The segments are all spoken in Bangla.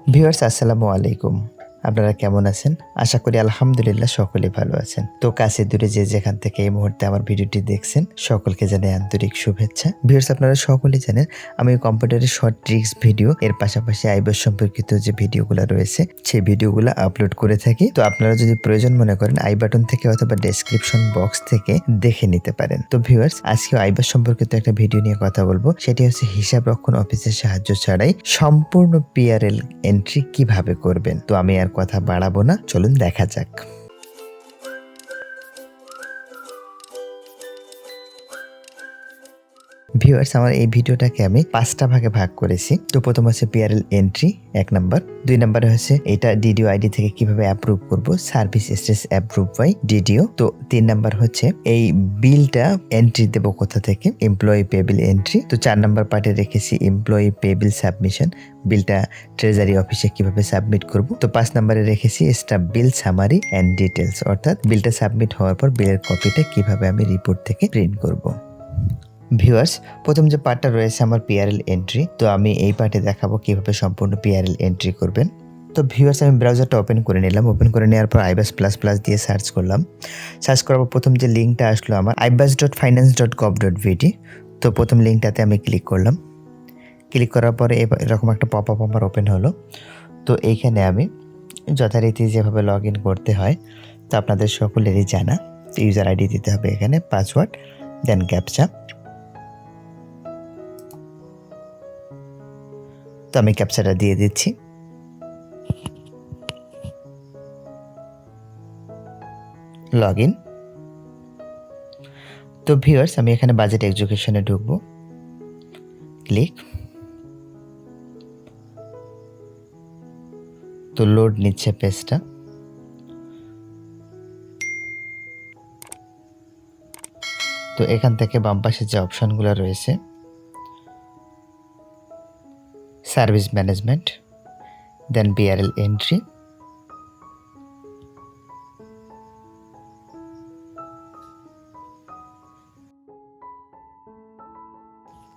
ভিউয়ার্স আসসালামু আলাইকুম। আপনারা কেমন আছেন? আশা করি আলহামদুলিল্লাহ সকলেই ভালো আছেন। তো কাছে দূরে যে যেখান থেকে এই মুহূর্তে আমার ভিডিওটি দেখছেন সকলকে জানাই আন্তরিক শুভেচ্ছা। ভিউয়ার্স আপনারা সকলেই জানেন আমি কম্পিউটারের শর্ট ট্রিক্স ভিডিও এর পাশাপাশি iBAS সম্পর্কিত যে ভিডিওগুলো রয়েছে সেই ভিডিওগুলো আপলোড করে থাকি। তো আপনারা যদি প্রয়োজন মনে করেন আই বাটন থেকে অথবা ডেসক্রিপশন বক্স থেকে দেখে নিতে পারেন। তো ভিউয়ার্স আজকে iBAS সম্পর্কিত একটা ভিডিও নিয়ে কথা বলবো। সেটি হচ্ছে হিসাব রক্ষণ অফিসের সাহায্য ছাড়াই সম্পূর্ণ PRL এন্ট্রি কিভাবে করবেন। তো আমি আর কথা বাড়াবো না, চলুন দেখা যাক। ভিউয়ার্স আমার এই ভিডিওটাকে আমি 5টা ভাগে ভাগ করেছি। তো প্রথম হচ্ছে PRL এন্ট্রি 1 নাম্বার, 2 নাম্বারে হচ্ছে এটা DDO আইডি থেকে কিভাবে অ্যাপ্রুভ করব, service status approve by DDO। তো 3 নাম্বার হচ্ছে এই বিলটা এন্ট্রি দেব কোথা থেকে, এমপ্লয়ি পেবিল এন্ট্রি। তো 4 নাম্বার পার্টে রেখেছি এমপ্লয়ি পেবিল সাবমিশন, বিলটা ট্রেজারি অফিসে কিভাবে সাবমিট করব। তো 5 নাম্বারে রেখেছি staff bill summary and details, অর্থাৎ বিলটা সাবমিট হওয়ার পর বিলের কপিটা কিভাবে আমি রিপোর্ট থেকে প্রিন্ট করব। ভিউয়ার্স প্রথম যে পার্টটা রয়েছে আমার PRL এন্ট্রি, তো আমি এই পার্টে দেখাবো কিভাবে সম্পূর্ণ PRL এন্ট্রি করবেন। তো ভিউয়ার্স আমি ব্রাউজারটা ওপেন করে নিলাম। ওপেন করে নেওয়ার পর iBAS++ দিয়ে সার্চ করলাম। সার্চ করার পর প্রথম যে লিঙ্কটা আসলো আমার ibas.finance.gov.vt। তো প্রথম লিঙ্কটাতে আমি ক্লিক করলাম। ক্লিক করার পরে এরকম একটা পপ আপ আমার ওপেন হলো। তো এইখানে আমি যথারীতি যেভাবে লগ ইন করতে হয় তো আপনাদের সকলেরই জানা। তো ইউজার আইডি দিতে হবে, এখানে পাসওয়ার্ড, দেন ক্যাপচা। তো আমি ক্যাপচাটা দিয়ে দিচ্ছি। Log in. তো ভিউয়ার্স আমি এখানে বাজেট এডুকেশনে ঢুকবো, ক্লিক। তো লোড নিচ্ছে পেজটা। তো এখান থেকে বাম পাশে যে অপশনগুলো রয়েছে সার্ভিস ম্যানেজমেন্ট, দেন PRL এন্ট্রি,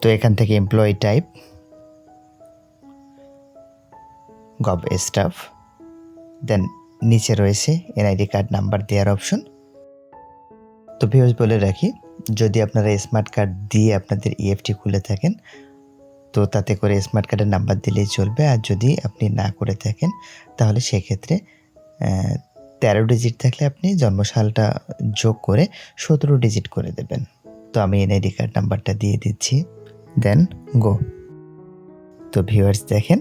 তো এখান থেকে এমপ্লয়ি টাইপ, গভ স্টাফ, দেন নিচে রয়েছে NID কার্ড নাম্বার দেওয়ার অপশন। তো ভিউয়ার্স বলে রাখি, যদি আপনারা স্মার্ট কার্ড দিয়ে আপনাদের EFT খুলে থাকেন তো তাতে করে স্মার্ট কার্ডের নাম্বার দিলেই চলবে। আর যদি আপনি না করে থাকেন তাহলে সেক্ষেত্রে 13 ডিজিট থাকলে আপনি জন্মসালটা যোগ করে 17 ডিজিট করে দেবেন। তো আমি NID কার্ড নাম্বারটা দিয়ে দিচ্ছি, দেন গো। তো ভিউয়ার্স দেখেন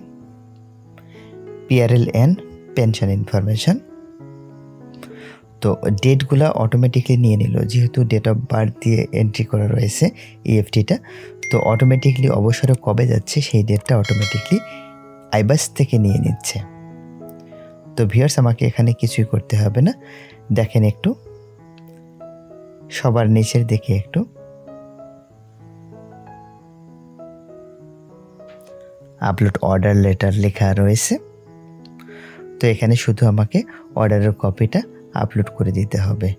PRL এন্ড পেনশন ইনফরমেশন। তো ডেটগুলো অটোমেটিকলি নিয়ে নিল, যেহেতু ডেট অফ বার্থ দিয়ে এন্ট্রি করা রয়েছে EFTটা। তো অটোমেটিকলি অবসরে কবে যাচ্ছে সেই ডেটটা অটোমেটিকলি iBAS থেকে নিয়ে নিচ্ছে। তো ভিউয়ার্স আমাকে এখানে কিছুই করতে হবে না। দেখেন একটু সবার নিচের দিকে একটু আপলোড অর্ডার লেটার লেখা রয়েছে। তো এখানে শুধু আমাকে অর্ডারের কপিটা আপলোড করে দিতে হবে।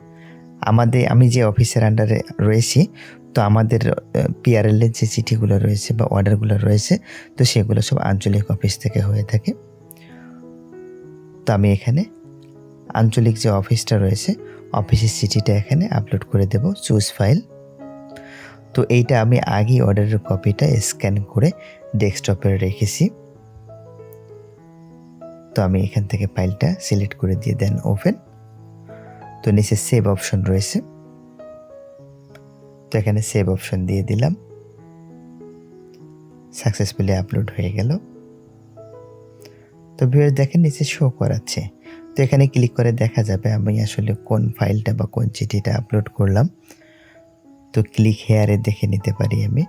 আমি যে অফিসের আন্ডারে রয়েছি তো আমাদের PRL এর যে চিঠিগুলো রয়েছে বা অর্ডারগুলো রয়েছে তো সেগুলো সব আঞ্চলিক অফিস থেকে হয়ে থাকে। তো আমি এখানে আঞ্চলিক যে অফিসটা রয়েছে অফিসের চিঠিটা এখানে আপলোড করে দেব, চুজ ফাইল। তো এইটা আমি আগেই অর্ডারের কপিটা স্ক্যান করে ডেস্কটপে রেখেছি। তো আমি এখান থেকে ফাইলটা সিলেক্ট করে দিয়ে দেন ওপেন। তো নিচে সেভ অপশন রয়েছে, তো এখানে সেভ অপশন দিয়ে দিলাম। সাকসেসফুলি আপলোড হয়ে গেল। তো ভিউয়ার দেখেন নিচে শো করাচ্ছে। তো এখানে ক্লিক করে দেখা যাবে আমি আসলে কোন ফাইলটা বা কোন চিঠিটা আপলোড করলাম। তো ক্লিক হেয়ারে দেখে নিতে পারি আমি।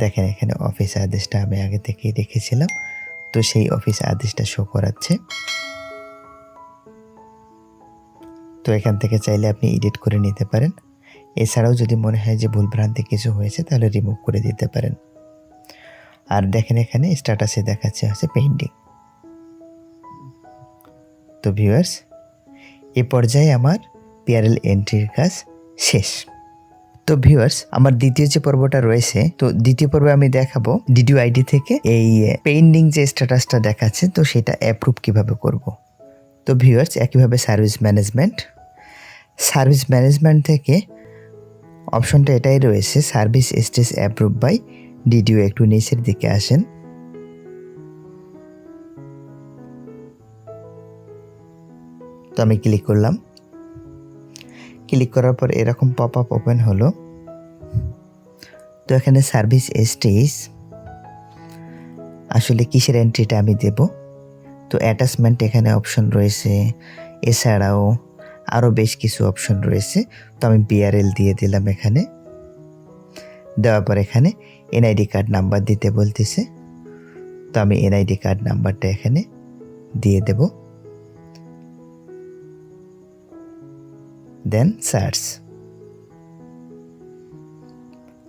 দেখেন এখানে অফিস আদেশটা আমি আগে থেকেই রেখেছিলাম, তো সেই অফিস আদেশটা শো করাচ্ছে। তো এখান থেকে চাইলে আপনি এডিট করে নিতে পারেন। এছাড়াও যদি মনে হয় যে ভুলভ্রান্তি কিছু হয়েছে তাহলে রিমুভ করে দিতে পারেন। আর দেখেন এখানে স্ট্যাটাসে দেখাচ্ছে হচ্ছে পেন্ডিং। তো ভিউয়ার্স এ পর্যায়ে আমার PRL এন্ট্রির কাজ শেষ। তো ভিউয়ার্স, আমার দ্বিতীয় যে পর্বটা রয়েছে, তো দ্বিতীয় পর্বে আমি দেখাবো ডিডিও আইডি থেকে এই পেন্ডিং যে স্ট্যাটাসটা দেখাচ্ছে, তো সেটা অ্যাপ্রুভ কিভাবে করব। তো ভিউয়ার্স, একইভাবে সার্ভিস ম্যানেজমেন্ট থেকে অপশনটা এটাই রয়েছে, service stage approve by DDO. একটু নিচের দিকে আসেন। তো আমি ক্লিক করলাম। ক্লিক করার পর এরকম পপ আপ ওপেন হলো। তো এখানে সার্ভিস স্টেজ আসলে কিসের এন্ট্রিটা আমি দেব। তো অ্যাটাচমেন্ট এখানে অপশন রয়েছে, এছাড়াও আরও বেশ কিছু অপশন রয়েছে। তো আমি PRL দিয়ে দিলাম। এখানে দেওয়ার পর এখানে এনআইডি কার্ড নাম্বার দিতে বলতেছে। তো আমি এনআইডি কার্ড নাম্বারটা এখানে দিয়ে দেব। দেন সার্চ।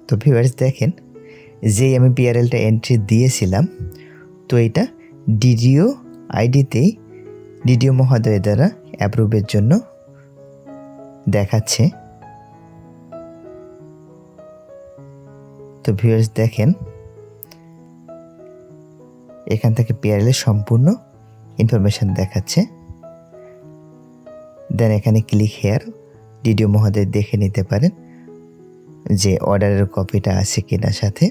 তো ভিউয়ার্স দেখেন, যেই আমি PRLটা এন্ট্রি দিয়েছিলাম, তো এটা ডিডিও আইডিতেই ডিডিও মহোদয় দ্বারা অ্যাপ্রুভের জন্য দেখাচ্ছে। তো ভিউয়ার্স দেখেন, এখান থেকে PRL এর সম্পূর্ণ ইনফরমেশন দেখাচ্ছে। দেন এখানে ক্লিক হেয়ার, ডিডিও মহোদয় দেখে নিতে পারেন যে অর্ডারের কপিটা আছে কিনা সাথে।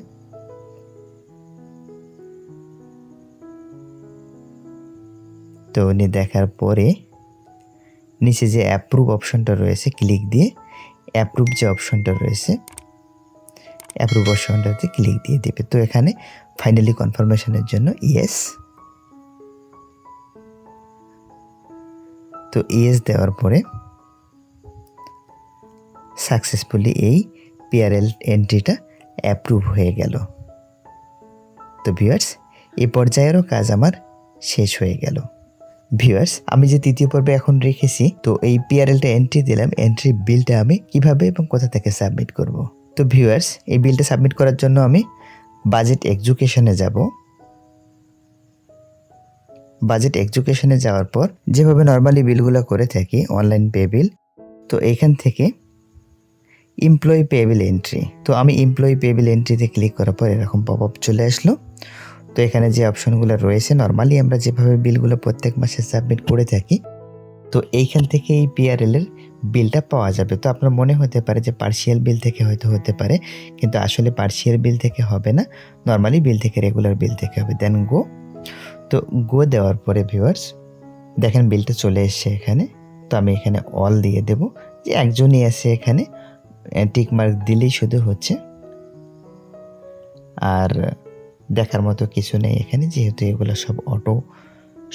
তো উনি দেখার পরে নিচে যে অ্যাপ্রুভ অপশনটা রয়েছে, ক্লিক দিয়ে অ্যাপ্রুভ যে অপশনটা রয়েছে, অ্যাপ্রুভ অপশনটাতে ক্লিক দিয়ে দেবে। তো এখানে ফাইনালি কনফার্মেশনের জন্য ইয়েস। তো ইয়েস দেওয়ার পরে সাকসেসফুলি এই PRL এন্ট্রিটা অ্যাপ্রুভ হয়ে গেল। তো ভিউয়ার্স, এই পর্যায়েরও কাজ আমার শেষ হয়ে গেল। ভিউয়ার্স, আমি যে তৃতীয় পর্বে এখন রেখেছি, তো এই PRLটা এন্ট্রি দিলাম। এন্ট্রি বিলটা আমি কিভাবে এবং কোথা থেকে সাবমিট করব। তো ভিউয়ার্স, এই বিলটা সাবমিট করার জন্য আমি বাজেট এক্সিকিউশনে যাব। বাজেট এক্সিকিউশনে যাওয়ার পর যেভাবে নর্মালি বিলগুলো করে থাকি, অনলাইন পে বিল, তো এইখান থেকে এমপ্লয়ি পেয়েবল এন্ট্রি। তো আমি এমপ্লয়ি পেয়েবল এন্ট্রিতে ক্লিক করার পর এরকম পপ আপ চলে আসলো। তো এখানে যে অপশনগুলো রয়েছে, নর্মালি আমরা যেভাবে বিলগুলো প্রত্যেক মাসে সাবমিট করে থাকি, তো এইখান থেকে এই PRL এর বিলটা পাওয়া যাবে। তো আপনার মনে হতে পারে যে পার্সিয়াল বিল থেকে হয়তো হতে পারে, কিন্তু আসলে পার্সিয়াল বিল থেকে হবে না, নর্মালি বিল থেকে, রেগুলার বিল থেকে হবে। দেন গো। তো গো দেওয়ার পরে ভিউয়ার্স দেখেন বিলটা চলে এসছে এখানে। তো আমি এখানে অল দিয়ে দেব, যে একজনই আছে এখানে, টিক মার্ক দিলেই শুধু হচ্ছে, আর দেখার মতো কিছু নেই এখানে, যেহেতু এগুলো সব অটো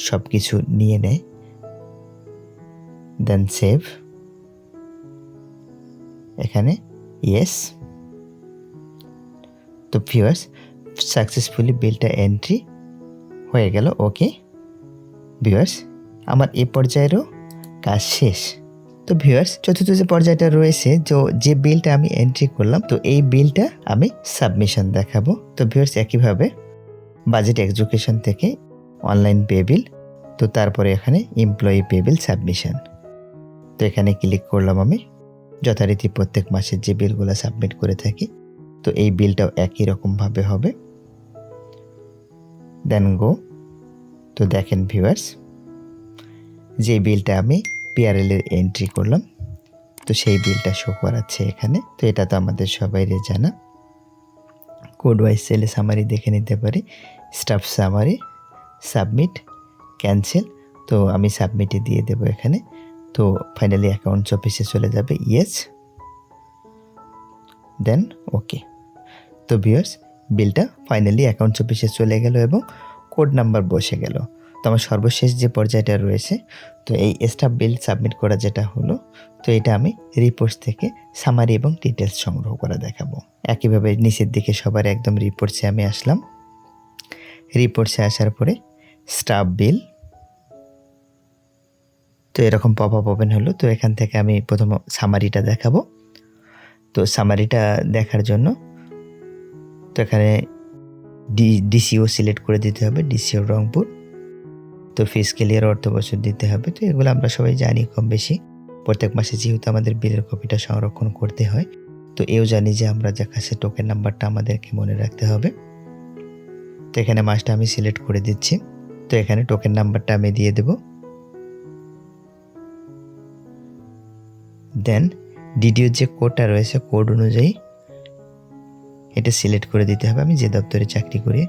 সব কিছু নিয়ে নেয়। দেন সেভ, এখানে ইয়েস। তো ভিউয়ার্স, সাকসেসফুলি বিলটা এন্ট্রি হয়ে গেল। ওকে ভিউয়ার্স, আমার এই পর্যায়েরও কাজ শেষ। তো ভিউয়ার্স, চতুর্থ যে পর্যায়টা রয়েছে, যে বিলটা আমি এন্ট্রি করলাম, তো এই বিলটা আমি সাবমিশন দেখাবো। তো ভিউয়ার্স, একইভাবে বাজেট এক্সিকিউশন থেকে অনলাইন পে বিল, তো তারপরে এখানে এমপ্লয়ি পে বিল সাবমিশন। তো এখানে ক্লিক করলাম আমি, যথারীতি প্রত্যেক মাসে যে বিলগুলো সাবমিট করে থাকি, তো এই বিলটাও একই রকমভাবে হবে। দেন গো। তো দেখেন ভিউয়ার্স, যে বিলটা আমি PRL এর এন্ট্রি করলাম, তো সেই বিলটা শো করাচ্ছে এখানে। তো এটা তো আমাদের সবাইরে জানা। কোড ওয়াইজ সেলে সামারি দেখে নিতে পারি, স্টাফ সামারি, সাবমিট, ক্যান্সেল। তো আমি সাবমিটে দিয়ে দেব এখানে। তো ফাইনালি অ্যাকাউন্টস অফিসে চলে যাবে, ইয়েস। দেন ওকে। তো ভিউয়ার্স, বিলটা ফাইনালি অ্যাকাউন্টস অফিসে চলে গেল এবং কোড নাম্বার বসে গেল। তো আমার সর্বশেষ যে পর্যায়টা রয়েছে, তো এই স্টাফ বিল সাবমিট করা যেটা হলো, তো এটা আমি রিপোর্টস থেকে সামারি এবং ডিটেলস সংগ্রহ করা দেখাবো। একইভাবে নিচের দিকে সবার একদম রিপোর্টসে আমি আসলাম। রিপোর্টসে আসার পরে স্টাফ বিল, তো এরকম পপ আপ ওপেন হলো। তো এখান থেকে আমি প্রথম সামারিটা দেখাবো। তো সামারিটা দেখার জন্য তো এখানে DCO সিলেক্ট করে দিতে হবে, DCO রংপুর। তো ফিসক্যাল অর্থ বছর দিতে হবে। তো এগুলো আমরা সবাই জানি কম বেশি, প্রত্যেক মাসে যেহেতু আমাদের বিলের কপিটা সংরক্ষণ করতে হয়, তো এও জানি যে আমরা যে কাছে টোকেন নাম্বারটা আমাদেরকে মনে রাখতে হবে। তো এখানে মাসটা আমি সিলেক্ট করে দিচ্ছি। তো এখানে টোকেন নাম্বারটা আমি দিয়ে দেব। দেন ডিডিও যে কোডটা রয়েছে কোড অনুযায়ী এটা সিলেক্ট করে দিতে হবে। আমি যে দপ্তরে চাকরি করি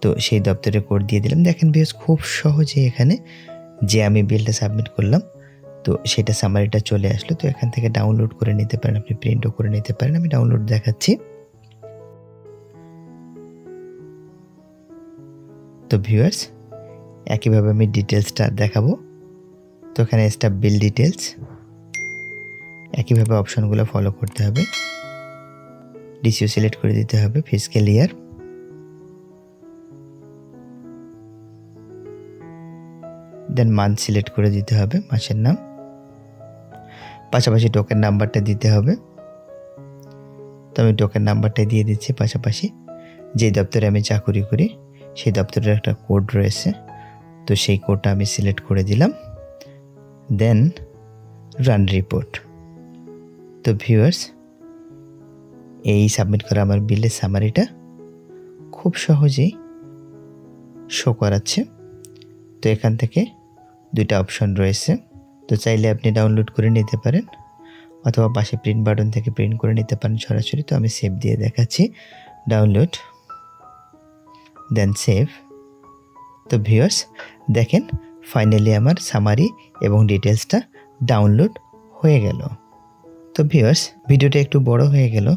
তো সেই দপ্তরে কোড দিয়ে দিলাম। দেখেন ভিউয়ার্স খুব সহজে এখানে যে আমি বিলটা সাবমিট করলাম তো সেটা সামারিটা চলে আসলো। তো এখান থেকে ডাউনলোড করে নিতে পারেন, আপনি প্রিন্টও করে নিতে পারেন। আমি ডাউনলোড দেখাচ্ছি। তো ভিউয়ার্স একইভাবে আমি ডিটেলসটা দেখাবো। তো এখানে স্টাফ বিল ডিটেলস, একইভাবে অপশনগুলো ফলো করতে হবে। ডিসিও সিলেক্ট করে দিতে হবে, ফিজিক্যাল ইয়ার, দেন মান্থ সিলেক্ট করে দিতে হবে, মাসের নাম, পাশাপাশি টোকেন নাম্বারটা দিতে হবে। তো আমি টোকেন নাম্বারটা দিয়ে দিচ্ছি। পাশাপাশি যে দপ্তরে আমি চাকরি করি সেই দপ্তরের একটা কোড রয়েছে তো সেই কোডটা আমি সিলেক্ট করে দিলাম। দেন রান রিপোর্ট। তো ভিউয়ার্স এই সাবমিট করা আমার বিলের সামারিটা খুব সহজেই শো করাচ্ছে। তো এখান থেকে দুইটা অপশন রয়েছে, তো চাইলে আপনি ডাউনলোড করে নিতে পারেন অথবা পাশে প্রিন্ট বাটন থেকে প্রিন্ট করে নিতে পারেন সরাসরি। তো আমি সেভ দিয়ে দেখাচ্ছি, ডাউনলোড, দেন সেভ। তো ভিউয়ার্স দেখেন ফাইনালি আমার সামারি এবং ডিটেলসটা ডাউনলোড হয়ে গেল। তো ভিউয়ার্স ভিডিওটা একটু বড় হয়ে গেল,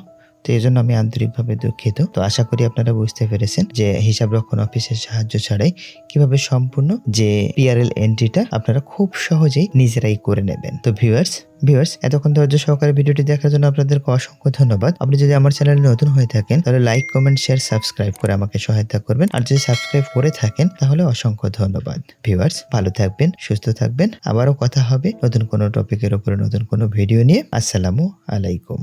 তো এই জন্য আমি আন্তরিকভাবে দুঃখিত। তো আশা করি আপনারা বুঝতে পেরেছেন যে হিসাবরক্ষণ অফিসের সাহায্য ছাড়াই কিভাবে সম্পূর্ণ যে পিআরএল এন্ট্রিটা আপনারা খুব সহজেই নিজেরাই করে নেবেন। তো ভিউয়ার্স এতক্ষণ ধৈর্য সহকারে ভিডিওটি দেখার জন্য আপনাদেরকে অসংখ্য ধন্যবাদ। আপনি যদি আমার চ্যানেলে নতুন হয়ে থাকেন তাহলে লাইক, কমেন্ট, শেয়ার, সাবস্ক্রাইব করে আমাকে সহায়তা করবেন। আর যদি সাবস্ক্রাইব করে থাকেন তাহলে অসংখ্য ধন্যবাদ। ভিউয়ার্স ভালো থাকবেন, সুস্থ থাকবেন। আবারও কথা হবে নতুন কোনো টপিকের উপরে, নতুন কোনো ভিডিও নিয়ে। আসসালামু আলাইকুম।